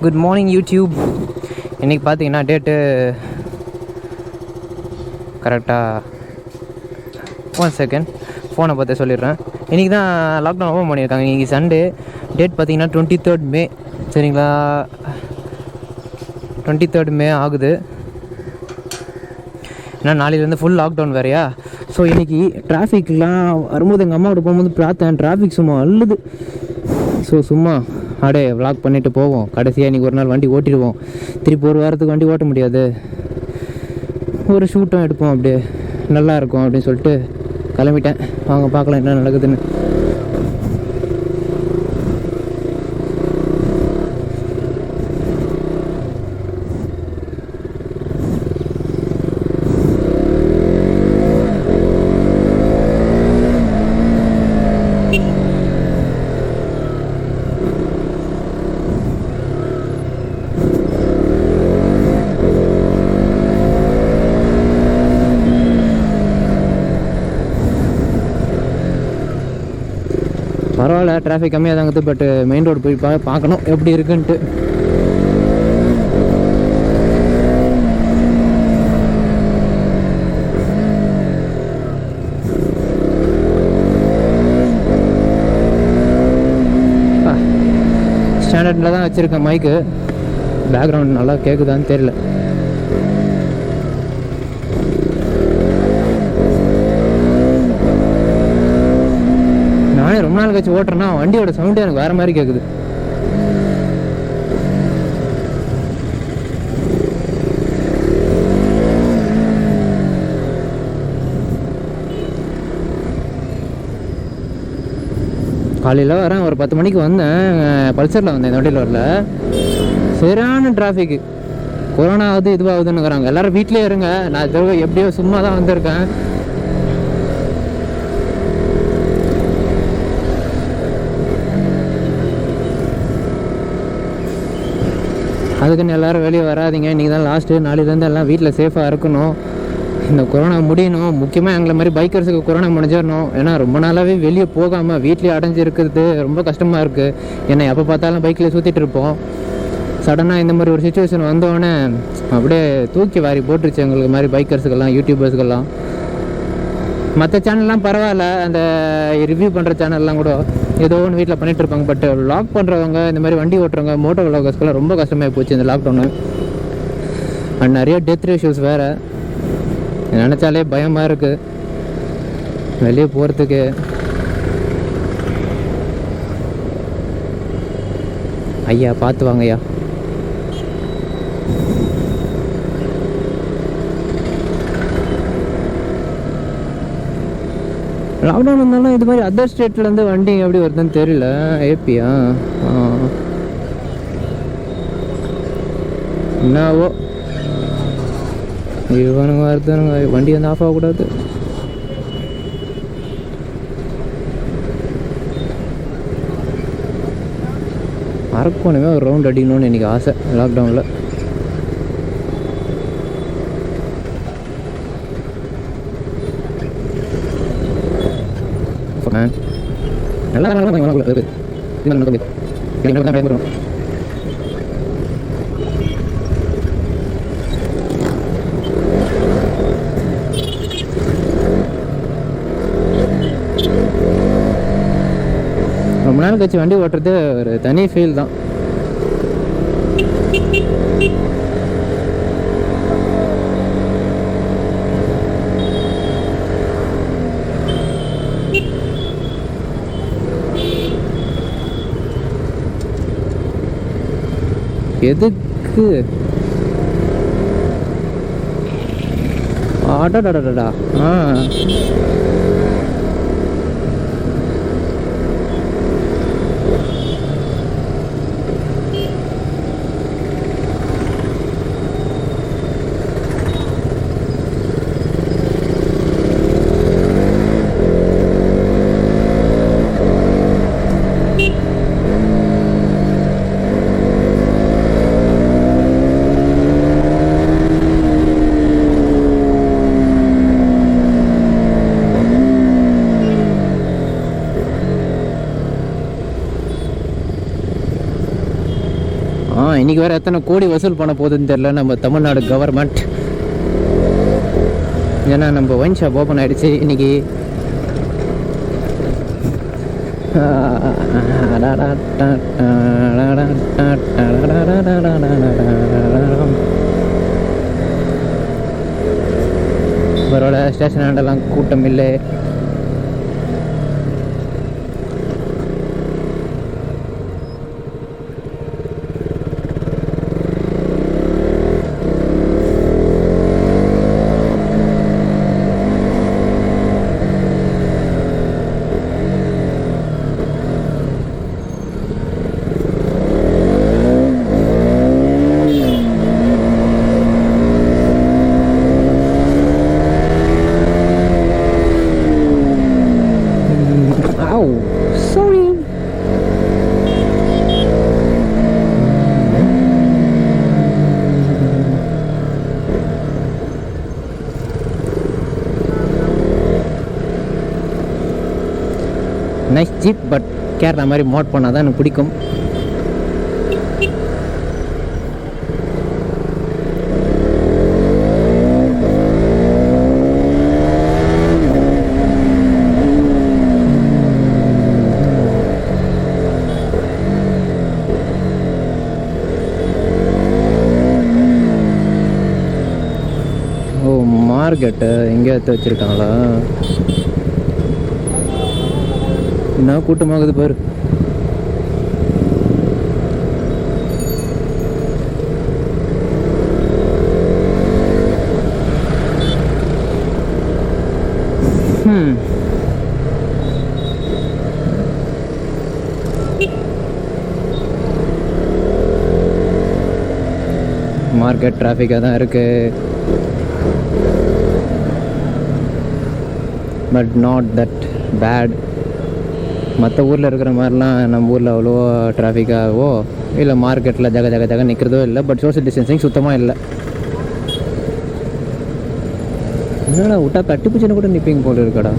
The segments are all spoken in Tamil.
Good morning YouTube. இன்றைக்கி பார்த்தீங்கன்னா டேட்டு கரெக்டாக 1 செகண்ட் ஃபோனை பார்த்து சொல்லிடுறேன். இன்றைக்கி தான் லாக்டவுன் ஓப்பன் பண்ணியிருக்காங்க. இன்றைக்கி சண்டே, டேட் பார்த்தீங்கன்னா 23rd மே. சரிங்களா, 23rd மே ஆகுது. ஏன்னா நாளையிலேருந்து ஃபுல் லாக்டவுன் வேறையா. ஸோ இன்றைக்கி டிராஃபிக்லாம் வரும்போது எங்கள் அம்மாவோட போகும்போது பார்த்தேன், டிராஃபிக் சும்மா அள்ளுது. ஸோ சும்மா அப்படியே விளாக் பண்ணிவிட்டு போவோம். கடைசியாக இன்றைக்கி ஒரு நாள் வண்டி ஓட்டிடுவோம். திருப்பி ஒரு வாரத்துக்கு வண்டி ஓட்ட முடியாது, ஒரு ஷூட்டும் எடுப்போம், அப்படியே நல்லாயிருக்கும் அப்படின்னு சொல்லிட்டு கிளம்பிட்டேன். வாங்க பார்க்கலாம் என்ன நடக்குதுன்னு. பரவாயில்ல, டிராஃபிக் கம்மியாக தாங்குது. பட் மெயின் ரோடு போய் பார்க்கணும் எப்படி இருக்குன்ட்டு. ஸ்டாண்டர்டில் தான் வச்சுருக்கேன் மைக்கு. பேக்ரவுண்ட் நல்லா கேட்குதான்னு தெரியல. நானே ரொம்ப நாள் கழிச்சு ஓட்டுறேன்னா வண்டியோட சவுண்டு எனக்கு வேறு மாதிரி கேட்குது. காலையில் வரேன், ஒரு 10 மணிக்கு வந்தேன். பல்சரில் வந்தேன், இந்த வண்டியில் வரல. சரியான டிராஃபிக்கு. கொரோனா ஆகுது இதுவாகுதுன்னுங்கிறாங்க. எல்லோரும் வீட்லேயே இருங்க. நான் எப்படியோ சும்மா தான் வந்திருக்கேன். அதுக்குன்னு எல்லோரும் வெளியே வராதிங்க. இன்றைக்கி தான் லாஸ்ட்டு. நாளையிலேருந்து எல்லாம் வீட்டில் சேஃபாக இருக்கணும். இந்த கொரோனா முடியணும். முக்கியமாக எங்களை மாதிரி பைக்கர்ஸுக்கு கொரோனா முடிஞ்சிடணும். ஏன்னா ரொம்ப நாளாகவே வெளியே போகாமல் வீட்லேயே அடைஞ்சி இருக்கிறது ரொம்ப கஷ்டமாக இருக்குது. ஏன்னா எப்போ பார்த்தாலும் பைக்கில் சுற்றிட்டு இருப்போம். சடனாக இந்த மாதிரி ஒரு சுச்சுவேஷன் வந்தோடனே அப்படியே தூக்கி வாரி போட்டுருச்சு எங்களுக்கு மாதிரி பைக்கர்ஸுக்கெல்லாம், யூடியூபர்ஸுக்கெல்லாம். மற்ற சேனல்லாம் பரவாயில்ல, அந்த ரிவ்யூ பண்ணுற சேனல்லாம் கூட ஏதோ ஒன்று வீட்டில் பண்ணிகிட்டு இருப்பாங்க. பட் வ்ளாக் பண்ணுறவங்க, இந்த மாதிரி வண்டி ஓட்டுறவங்க, மோட்டோ வ்ளாகர்ஸ்க்கெல்லாம் ரொம்ப கஷ்டமாக போச்சு இந்த லாக்டவுனு. அண்ட் நிறைய டெத் ரேஷியோஸ் வேறு. நினச்சாலே பயமாக இருக்குது வெளியே போகிறதுக்கு. ஐயா பார்த்து வாங்க ஐயா. லாக்டவுன் இருந்தாலும் இது மாதிரி அதர் ஸ்டேட்லேருந்து வண்டி எப்படி வருதுன்னு தெரியல. ஏபியா என்னவோ இவனுங்க வருதுனுங்க. வண்டி வந்து ஆஃப் ஆகக்கூடாது. அரக்கோணமே ஒரு ரவுண்ட் அடிக்கணும்னு எனக்கு ஆசை லாக்டவுனில். நல்லா ரொம்ப நாள் கழிச்சு வண்டி ஓட்டுறது ஒரு தனி ஃபீல் தான். எதுக்கு ஆடாடாடா. இன்றைக்கி வேறு எத்தனை கோடி வசூல் பண்ண போகுதுன்னு தெரில நம்ம தமிழ்நாடு கவர்மெண்ட். ஏன்னா நம்ம ஒயின் ஷாப் ஓப்பன் ஆகிடுச்சு இன்றைக்கி. பரவாயில்ல, ஸ்டேஷன் ஆண்டெல்லாம் கூட்டம் இல்லை. நைஸ் ஜீப், பட் கேரளா மாதிரி மோட் பண்ணால் தான் எனக்கு பிடிக்கும். ஓ, மார்க்கெட்டு எங்கே எடுத்து வச்சுருக்காங்களா? என்ன கூட்டமாகுது பாரு. மார்க்கெட் டிராஃபிக்காக தான் இருக்கு, பட் நாட் தட் பேட். மற்ற ஊரில் இருக்கிற மாதிரிலாம் நம்ம ஊரில் அவ்வளோ டிராஃபிக்காகவோ இல்லை மார்க்கெட்டில் ஜக ஜக ஜக நிற்கிறதோ இல்லை. பட் சோஷியல் டிஸ்டன்சிங் சுத்தமாக இல்லை. என்னடா விட்டா கட்டுப்பூச்சின்னு கூட நிற்பீங்க போல இருக்கடா.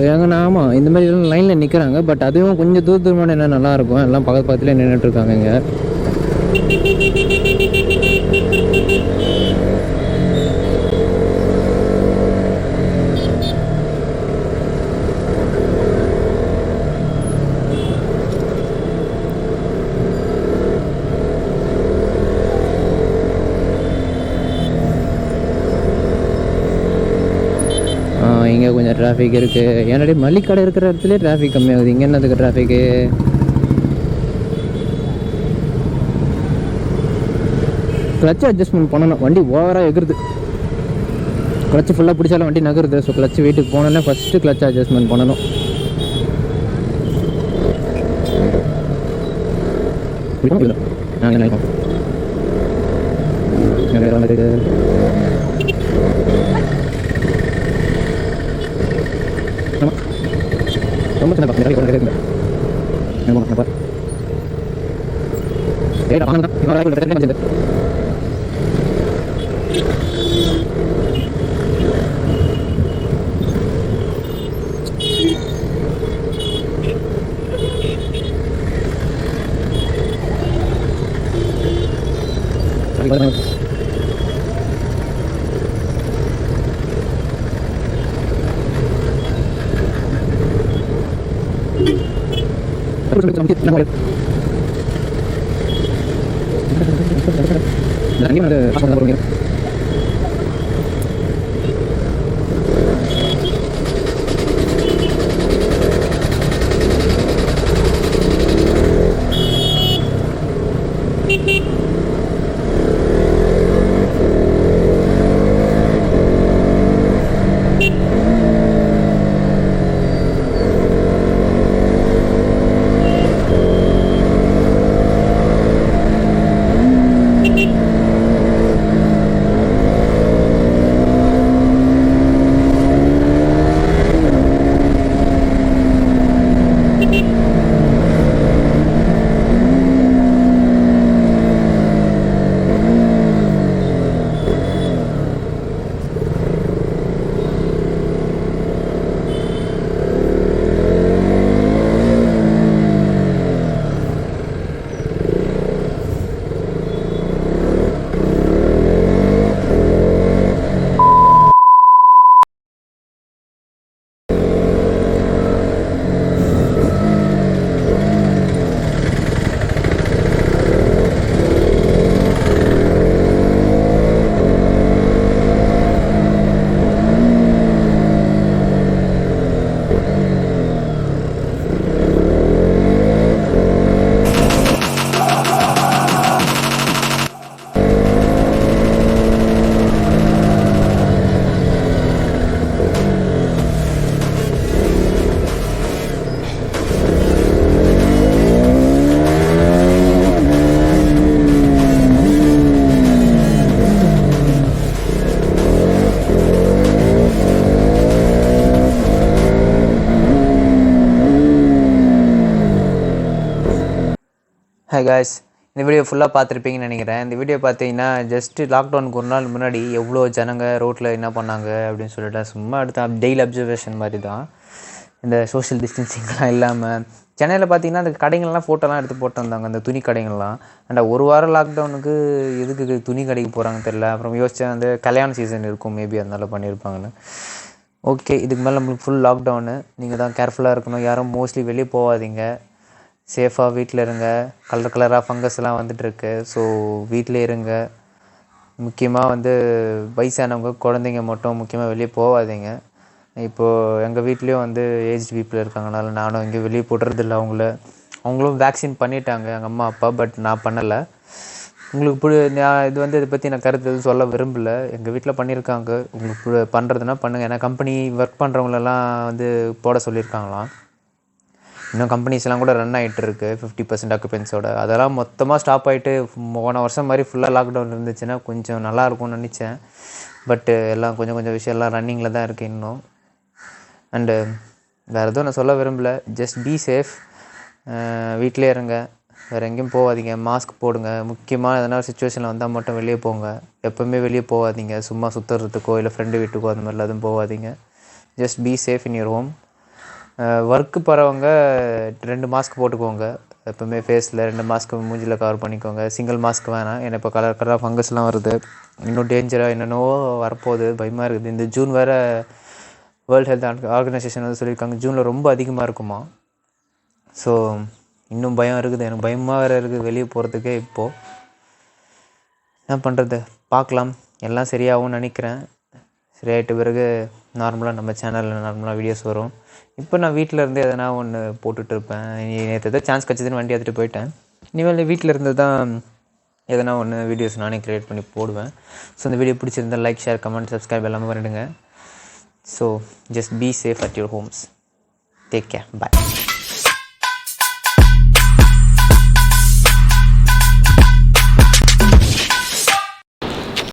ஏங்கன்னா ஆமாம், இந்த மாதிரி எல்லாம் லைனில் நிற்கிறாங்க. பட் அதுவும் கொஞ்சம் தூரமான என்ன நல்லாயிருக்கும், எல்லாம் பக்கத்து பக்கத்துலேயே நின்றுட்டுருக்காங்க இங்கே. இங்கே கொஞ்சம் டிராஃபிக் இருக்குது. ஏன்னாடி மல்லிக்கடை இருக்கிற இடத்துலேயே டிராஃபிக் கம்மியாகுது, இங்கே என்னதுக்கு டிராஃபிக்கு? கிளச்சு அட்ஜஸ்ட்மெண்ட் பண்ணணும். வண்டி ஓவராக எகுறுது. கிளச்சு ஃபுல்லாக பிடிச்சாலும் வண்டி நகருது. ஸோ கிளச்சு வீட்டுக்கு போனோன்னே ஃபஸ்ட்டு கிளச்சு அட்ஜஸ்ட்மெண்ட் பண்ணணும். ரொம்ப சின்ன பக்கம் நிறைய இருக்குங்க. ஹாய் காய்ஸ், இந்த வீடியோ ஃபுல்லாக பார்த்துருப்பீங்கன்னு நினைக்கிறேன். இந்த வீடியோ பார்த்தீங்கன்னா ஜஸ்ட்டு லாக்டவுனுக்கு ஒரு நாள் முன்னாடி எவ்வளோ ஜனங்க ரோட்டில் என்ன பண்ணாங்க அப்படின்னு சொல்லிட்டு சும்மா எடுத்த டெய்லி அப்சர்வேஷன் மாதிரி தான். இந்த சோஷியல் டிஸ்டன்சிங்லாம் இல்லாமல் சென்னையில் பார்த்தீங்கன்னா அந்த கடைகள்லாம் ஃபோட்டோலாம் எடுத்து போட்டிருந்தாங்க, அந்த துணி கடைகள்லாம். அந்த ஒரு வாரம் லாக்டவுனுக்கு எதுக்கு துணி கடைக்கு போகிறாங்க தெரில. அப்புறம் யோசித்தேன், அந்த கல்யாண சீசன் இருக்கும் மேபி, அதனால பண்ணியிருப்பாங்கன்னு. ஓகே, இதுக்கு மேலே நம்மளுக்கு ஃபுல் லாக்டவுனு. நீங்கள் தான் கேர்ஃபுல்லாக இருக்கணும். யாரும் மோஸ்ட்லி வெளியே போகாதீங்க. சேஃபாக வீட்டில் இருங்க. கலர் கலராக ஃபங்கஸ்லாம் வந்துட்டுருக்கு. ஸோ வீட்டிலே இருங்க. முக்கியமாக வயசானவங்க, குழந்தைங்க மட்டும் முக்கியமாக வெளியே போகாதீங்க. இப்போது எங்கள் வீட்லேயும் ஏஜ் பீப்புள் இருக்காங்கனால நானும் எங்கேயும் வெளியே போடுறதில்ல. அவங்களும் வேக்சின் பண்ணிட்டாங்க, எங்கள் அம்மா அப்பா. பட் நான் பண்ணலை. உங்களுக்கு நான் இதை பற்றி நான் கருத்து எதுவும் சொல்ல விரும்பலை. எங்கள் வீட்டில் பண்ணியிருக்காங்க. உங்களுக்கு பண்ணுறதுனா பண்ணுங்கள். ஏன்னா கம்பெனி ஒர்க் பண்ணுறவங்களெல்லாம் போட சொல்லியிருக்காங்களாம். இன்னும் கம்பெனிஸ்லாம் கூட ரன் ஆகிட்டு இருக்குது 50% ஆக்குபென்ஸோட. அதெல்லாம் மொத்தமாக ஸ்டாப் ஆகிட்டு போன வருஷம் மாதிரி ஃபுல்லாக லாக்டவுன் இருந்துச்சுன்னா கொஞ்சம் நல்லாயிருக்கும்னு நினச்சேன். பட்டு எல்லாம் கொஞ்சம் விஷயம்லாம் ரன்னிங்கில் தான் இருக்குது இன்னும். அண்டு வேறு எதுவும் நான் சொல்ல விரும்பலை. Just be safe. வீட்டிலே இருங்க, வேறு எங்கேயும் போகாதீங்க. மாஸ்க் போடுங்க. முக்கியமாக எதனா சுச்சுவேஷனில் வந்தால் மட்டும் வெளியே போங்க. எப்போவுமே வெளியே போகாதீங்க. சும்மா சுற்றுறதுக்கோ இல்லை ஃப்ரெண்டு வீட்டுக்கோ அந்த மாதிரிலாம் எதுவும் போகாதீங்க. Just be safe in your home. Work போகிறவங்க 2 மாஸ்க் போட்டுக்கோங்க. எப்போவுமே ஃபேஸில் 2 மாஸ்க் மூஞ்சியில் கவர் பண்ணிக்கோங்க. சிங்கிள் மாஸ்க் வேணாம். ஏன்னா இப்போ கலர் கலராக ஃபங்கஸ்லாம் வருது. இன்னும் டேஞ்சராக என்னென்னவோ வரப்போகுது, பயமாக இருக்குது. இந்த ஜூன் வேறு வேர்ல்டு ஹெல்த் ஆர்கனைசேஷன் சொல்லியிருக்காங்க, ஜூனில் ரொம்ப அதிகமாக இருக்குமா. ஸோ இன்னும் பயம் இருக்குது. எனக்கு பயமாக வேறு இருக்குது வெளியே போகிறதுக்கே. இப்போது என்ன பண்ணுறது, பார்க்கலாம். எல்லாம் சரியாகும்னு நினைக்கிறேன். சரியாயிட்ட பிறகு நார்மலாக நம்ம சேனலில் நார்மலாக வீடியோஸ் வரும். இப்போ நான் வீட்டில் இருந்து எதனா ஒன்று போட்டுட்ருப்பேன். நேற்று எதாவது சான்ஸ் கிடச்சிதுன்னு வண்டி எடுத்துகிட்டு போயிட்டேன். இனிமேல் வீட்டில் இருந்து தான் எதனா ஒன்று வீடியோஸ் நானே க்ரியேட் பண்ணி போடுவேன். ஸோ இந்த வீடியோ பிடிச்சிருந்தால் லைக், ஷேர், கமெண்ட், சப்ஸ்கிரைப் எல்லாமே பண்ணிடுங்க. So just be safe at your homes. Take care. Bye.